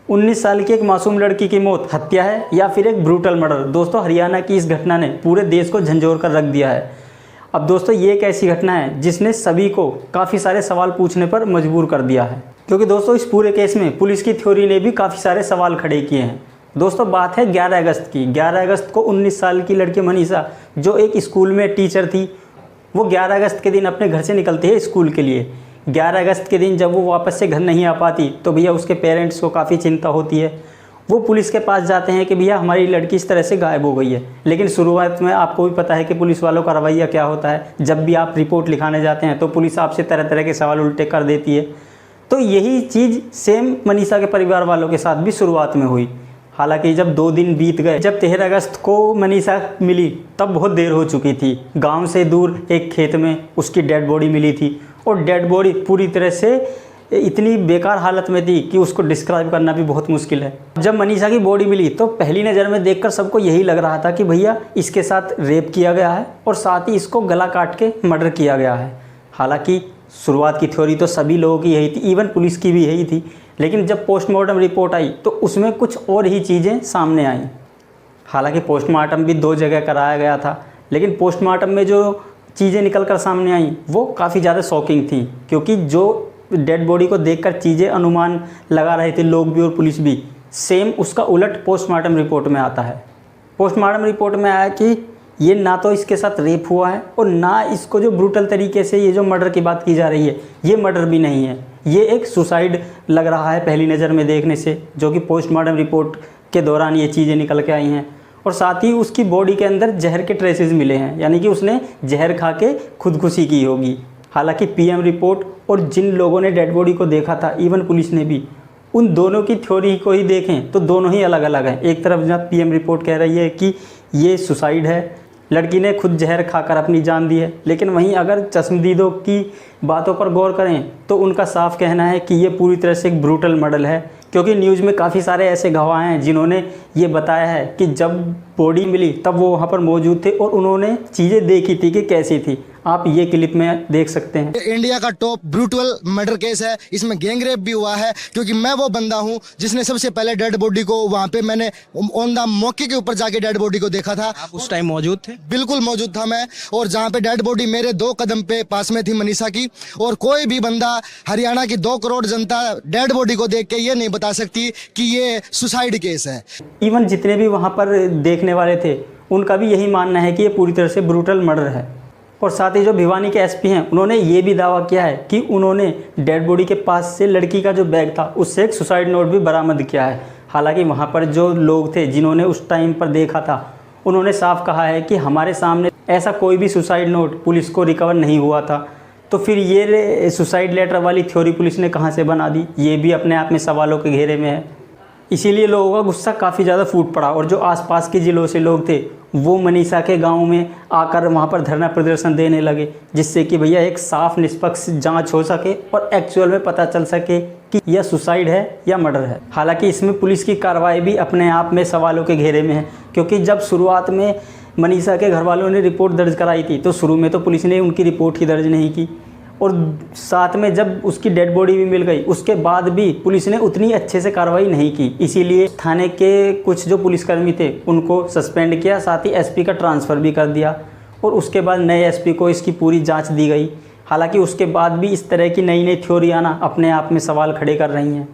19 साल की एक मासूम लड़की की मौत हत्या है या फिर एक ब्रूटल मर्डर। दोस्तों, हरियाणा की इस घटना ने पूरे देश को झंझोर कर रख दिया है। अब दोस्तों, ये एक ऐसी घटना है जिसने सभी को काफ़ी सारे सवाल पूछने पर मजबूर कर दिया है, क्योंकि दोस्तों इस पूरे केस में पुलिस की थ्योरी ने भी काफ़ी सारे सवाल खड़े किए हैं। दोस्तों, बात है 11 अगस्त की। 11 अगस्त को 19 साल की लड़की मनीषा, जो एक स्कूल में टीचर थी, वो 11 अगस्त के दिन अपने घर से निकलती है स्कूल के लिए। 11 अगस्त के दिन जब वो वापस से घर नहीं आ पाती तो भैया उसके पेरेंट्स को काफ़ी चिंता होती है। वो पुलिस के पास जाते हैं कि भैया हमारी लड़की इस तरह से गायब हो गई है। लेकिन शुरुआत में आपको भी पता है कि पुलिस वालों का रवैया क्या होता है। जब भी आप रिपोर्ट लिखाने जाते हैं तो पुलिस आपसे तरह तरह के सवाल उल्टे कर देती है। तो यही चीज़ सेम मनीषा के परिवार वालों के साथ भी शुरुआत में हुई। हालांकि जब 2 दिन बीत गए, जब 13 अगस्त को मनीषा मिली तब बहुत देर हो चुकी थी। गांव से दूर एक खेत में उसकी डेड बॉडी मिली थी, और डेड बॉडी पूरी तरह से इतनी बेकार हालत में थी कि उसको डिस्क्राइब करना भी बहुत मुश्किल है। जब मनीषा की बॉडी मिली तो पहली नज़र में देखकर सबको यही लग रहा था कि भैया इसके साथ रेप किया गया है और साथ ही इसको गला काट के मर्डर किया गया है। हालांकि शुरुआत की थ्योरी तो सभी लोगों की यही थी, इवन पुलिस की भी यही थी। लेकिन जब पोस्टमार्टम रिपोर्ट आई तो उसमें कुछ और ही चीज़ें सामने आईं। हालांकि पोस्टमार्टम भी 2 जगह कराया गया था, लेकिन पोस्टमार्टम में जो चीज़ें निकल कर सामने आईं वो काफ़ी ज़्यादा शॉकिंग थी, क्योंकि जो डेड बॉडी को देखकर चीज़ें अनुमान लगा रहे थे लोग भी और पुलिस भी, सेम उसका उलट पोस्टमार्टम रिपोर्ट में आता है। पोस्टमार्टम रिपोर्ट में आया कि ये ना तो इसके साथ रेप हुआ है और ना इसको जो ब्रूटल तरीके से ये जो मर्डर की बात की जा रही है ये मर्डर भी नहीं है, ये एक सुसाइड लग रहा है पहली नज़र में देखने से, जो कि पोस्टमार्टम रिपोर्ट के दौरान ये चीज़ें निकल के आई हैं। और साथ ही उसकी बॉडी के अंदर जहर के ट्रेसेस मिले हैं, यानी कि उसने जहर खा के खुदकुशी की होगी। हालांकि पीएम रिपोर्ट और जिन लोगों ने डेड बॉडी को देखा था, इवन पुलिस ने भी, उन दोनों की थ्योरी को ही देखें तो दोनों ही अलग अलग हैं। एक तरफ जब पीएम रिपोर्ट कह रही है कि ये सुसाइड है, लड़की ने खुद जहर खाकर अपनी जान दी है, लेकिन वहीं अगर चश्मदीदों की बातों पर गौर करें तो उनका साफ कहना है कि ये पूरी तरह से एक ब्रूटल मर्डर है। क्योंकि न्यूज़ में काफ़ी सारे ऐसे गवाह हैं जिन्होंने ये बताया है कि जब बॉडी मिली तब वो वहाँ पर मौजूद थे और उन्होंने चीज़ें देखी थी कि कैसी थी। आप ये क्लिप में देख सकते हैं। इंडिया का टॉप ब्रूटल मर्डर केस है, इसमें गैंग रेप भी हुआ है, क्योंकि मैं वो बंदा हूं जिसने सबसे पहले डेड बॉडी को वहां पे मैंने ऑन द मौके के ऊपर जाके डेड बॉडी को देखा था। आप उस टाइम मौजूद थे? बिल्कुल मौजूद था मैं, और जहां पे डेड बॉडी मेरे 2 कदम पे पास में थी मनीषा की। और कोई भी बंदा, हरियाणा की 2 करोड़ जनता डेड बॉडी को देख के ये नहीं बता सकती कि ये सुसाइड केस है। इवन जितने भी वहाँ पर देखने वाले थे उनका भी यही मानना है कि ये पूरी तरह से ब्रूटल मर्डर है। और साथ ही जो भिवानी के एसपी हैं उन्होंने ये भी दावा किया है कि उन्होंने डेड बॉडी के पास से लड़की का जो बैग था उससे एक सुसाइड नोट भी बरामद किया है। हालांकि वहाँ पर जो लोग थे जिन्होंने उस टाइम पर देखा था उन्होंने साफ कहा है कि हमारे सामने ऐसा कोई भी सुसाइड नोट पुलिस को रिकवर नहीं हुआ था। तो फिर ये सुसाइड लेटर वाली थ्योरी पुलिस ने कहाँ से बना दी, ये भी अपने आप में सवालों के घेरे में है। इसीलिए लोगों का गुस्सा काफ़ी ज़्यादा फूट पड़ा और जो आसपास के ज़िलों से लोग थे वो मनीषा के गांव में आकर वहां पर धरना प्रदर्शन देने लगे, जिससे कि भैया एक साफ निष्पक्ष जांच हो सके और एक्चुअल में पता चल सके कि यह सुसाइड है या मर्डर है। हालांकि इसमें पुलिस की कार्रवाई भी अपने आप में सवालों के घेरे में है, क्योंकि जब शुरुआत में मनीषा के घर वालों ने रिपोर्ट दर्ज कराई थी तो शुरू में तो पुलिस ने उनकी रिपोर्ट ही दर्ज नहीं की, और साथ में जब उसकी डेड बॉडी भी मिल गई उसके बाद भी पुलिस ने उतनी अच्छे से कार्रवाई नहीं की। इसीलिए थाने के कुछ जो पुलिसकर्मी थे उनको सस्पेंड किया, साथ ही एसपी का ट्रांसफ़र भी कर दिया और उसके बाद नए एसपी को इसकी पूरी जांच दी गई। हालांकि उसके बाद भी इस तरह की नई नई थ्योरी आना अपने आप में सवाल खड़े कर रही हैं।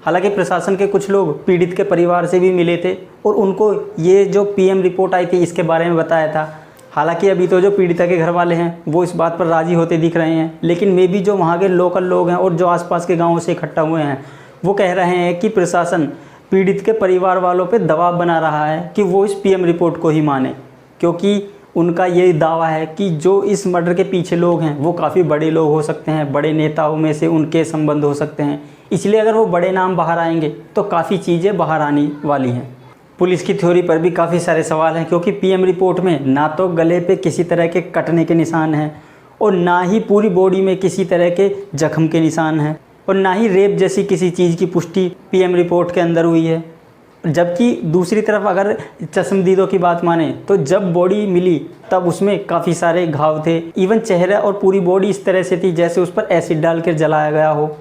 हालांकि प्रशासन के कुछ लोग पीड़ित के परिवार से भी मिले थे और उनको ये जो पीएम रिपोर्ट आई थी इसके बारे में बताया था। हालांकि अभी तो जो पीड़िता के घर वाले हैं वो इस बात पर राज़ी होते दिख रहे हैं, लेकिन मे भी जो वहाँ के लोकल लोग हैं और जो आसपास के गांवों से इकट्ठा हुए हैं वो कह रहे हैं कि प्रशासन पीड़ित के परिवार वालों पे दबाव बना रहा है कि वो इस पीएम रिपोर्ट को ही माने, क्योंकि उनका ये दावा है कि जो इस मर्डर के पीछे लोग हैं वो काफ़ी बड़े लोग हो सकते हैं, बड़े नेताओं में से उनके संबंध हो सकते हैं। इसलिए अगर वो बड़े नाम बाहर आएंगे तो काफ़ी चीज़ें बाहर आने वाली हैं। पुलिस की थ्योरी पर भी काफ़ी सारे सवाल हैं, क्योंकि पीएम रिपोर्ट में ना तो गले पे किसी तरह के कटने के निशान हैं और ना ही पूरी बॉडी में किसी तरह के जख्म के निशान हैं और ना ही रेप जैसी किसी चीज़ की पुष्टि पीएम रिपोर्ट के अंदर हुई है। जबकि दूसरी तरफ अगर चश्मदीदों की बात माने तो जब बॉडी मिली तब उसमें काफ़ी सारे घाव थे, इवन चेहरा और पूरी बॉडी इस तरह से थी जैसे उस पर एसिड डाल कर जलाया गया हो।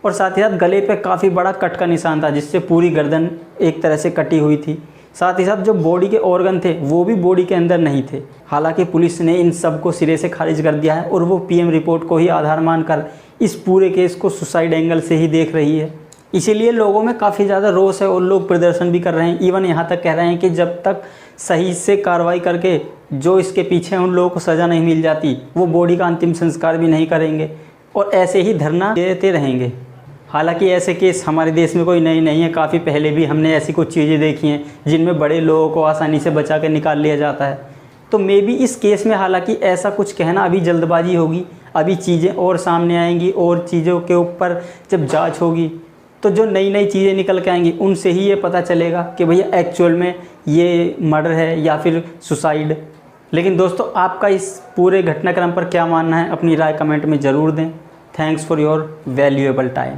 और साथ ही साथ गले पे काफ़ी बड़ा कट का निशान था, जिससे पूरी गर्दन एक तरह से कटी हुई थी। साथ ही साथ जो बॉडी के ऑर्गन थे वो भी बॉडी के अंदर नहीं थे। हालांकि पुलिस ने इन सब को सिरे से खारिज कर दिया है और वो पीएम रिपोर्ट को ही आधार मानकर इस पूरे केस को सुसाइड एंगल से ही देख रही है। इसीलिए लोगों में काफ़ी ज़्यादा रोष है और लोग प्रदर्शन भी कर रहे हैं। इवन यहाँ तक कह रहे हैं कि जब तक सही से कार्रवाई करके जो इसके पीछे उन लोगों को सज़ा नहीं मिल जाती, वो बॉडी का अंतिम संस्कार भी नहीं करेंगे और ऐसे ही धरना देते रहेंगे। हालांकि ऐसे केस हमारे देश में कोई नई नहीं है, काफ़ी पहले भी हमने ऐसी कुछ चीज़ें देखी हैं जिनमें बड़े लोगों को आसानी से बचा कर निकाल लिया जाता है। तो मे बी इस केस में हालांकि ऐसा कुछ कहना अभी जल्दबाजी होगी, अभी चीज़ें और सामने आएंगी और चीज़ों के ऊपर जब जांच होगी तो जो नई नई चीज़ें निकल के आएंगी उनसे ही ये पता चलेगा कि भैया एक्चुअल में ये मर्डर है या फिर सुसाइड। लेकिन दोस्तों, आपका इस पूरे घटनाक्रम पर क्या मानना है, अपनी राय कमेंट में ज़रूर दें। Thanks for your valuable time.